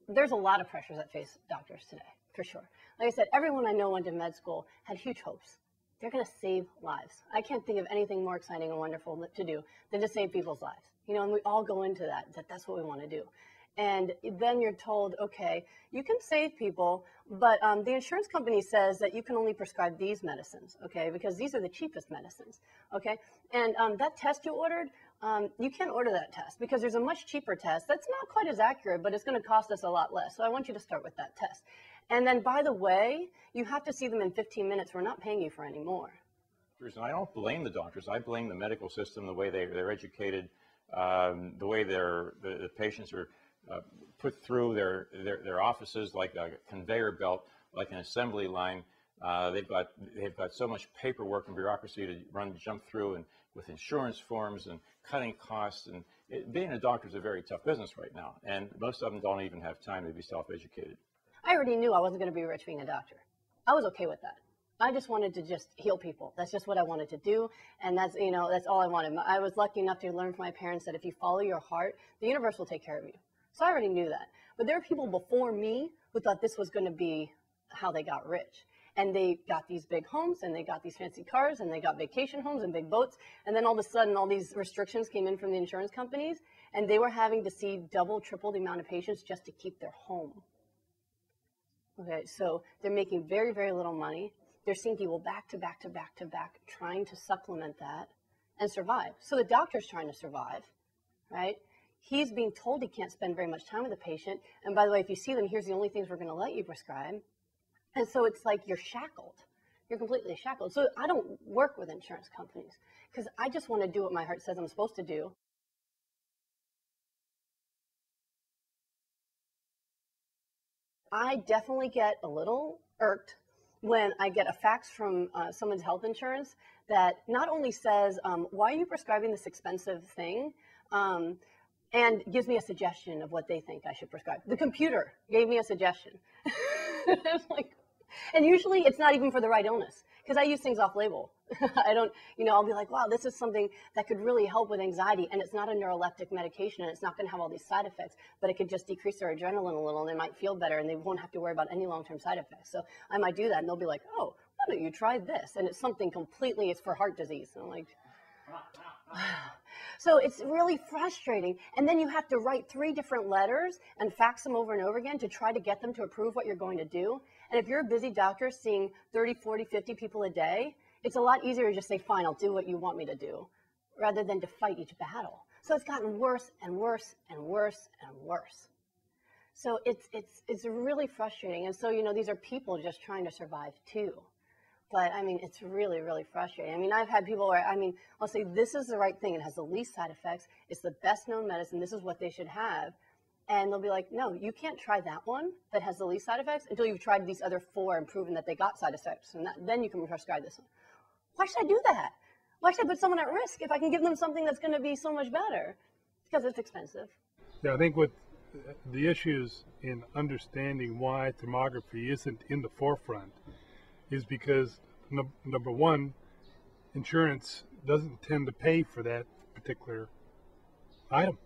there's a lot of pressures that face doctors today, for sure. Like I said, everyone I know went to med school had huge hopes. They're going to save lives. I can't think of anything more exciting and wonderful to do than to save people's lives. You know, and we all go into that's what we want to do. And then you're told, okay, you can save people, but the insurance company says that you can only prescribe these medicines, okay, because these are the cheapest medicines, okay? And that test you ordered, you can't order that test because there's a much cheaper test that's not quite as accurate, but it's going to cost us a lot less. So I want you to start with that test. And then, by the way, you have to see them in 15 minutes. We're not paying you for any more. And I don't blame the doctors. I blame the medical system, the way they're educated, the way the patients are put through their offices like a conveyor belt, like an assembly line. They've got so much paperwork and bureaucracy to jump through, and with insurance forms and cutting costs. And being a doctor is a very tough business right now, and most of them don't even have time to be self-educated. I already knew I wasn't going to be rich being a doctor. I was okay with that. I just wanted to just heal people. That's just what I wanted to do, and that's all I wanted. I was lucky enough to learn from my parents that if you follow your heart, the universe will take care of you. So I already knew that. But there are people before me who thought this was going to be how they got rich. And they got these big homes, and they got these fancy cars, and they got vacation homes and big boats. And then all of a sudden, all these restrictions came in from the insurance companies, and they were having to see double, triple the amount of patients just to keep their home. Okay, so they're making very, very little money. They're seeing people back to back to back to back, trying to supplement that and survive. So the doctor's trying to survive, right? He's being told he can't spend very much time with the patient. And by the way, if you see them, here's the only things we're going to let you prescribe. And so it's like you're shackled. You're completely shackled. So I don't work with insurance companies because I just want to do what my heart says I'm supposed to do. I definitely get a little irked when I get a fax from someone's health insurance that not only says, why are you prescribing this expensive thing? And gives me a suggestion of what they think I should prescribe. The computer gave me a suggestion. It's like, and usually it's not even for the right illness because I use things off label. I don't, I'll be like, wow, this is something that could really help with anxiety, and it's not a neuroleptic medication, and it's not going to have all these side effects, but it could just decrease their adrenaline a little, and they might feel better, and they won't have to worry about any long-term side effects. So I might do that, and they'll be like, oh, why don't you try this? And it's something completely, it's for heart disease. And I'm like, so it's really frustrating. And then you have to write 3 different letters and fax them over and over again to try to get them to approve what you're going to do. And if you're a busy doctor seeing 30, 40, 50 people a day, it's a lot easier to just say, fine, I'll do what you want me to do, rather than to fight each battle. So it's gotten worse and worse and worse and worse. So it's really frustrating. And so, these are people just trying to survive too. But I mean, it's really, really frustrating. I mean, I've had people where, I'll say, this is the right thing. It has the least side effects. It's the best known medicine. This is what they should have. And they'll be like, no, you can't try that one that has the least side effects until you've tried these other 4 and proven that they got side effects. And then you can prescribe this one. Why should I do that? Why should I put someone at risk if I can give them something that's going to be so much better? Because it's expensive. Yeah, I think with the issues in understanding why thermography isn't in the forefront is because, number one, insurance doesn't tend to pay for that particular item.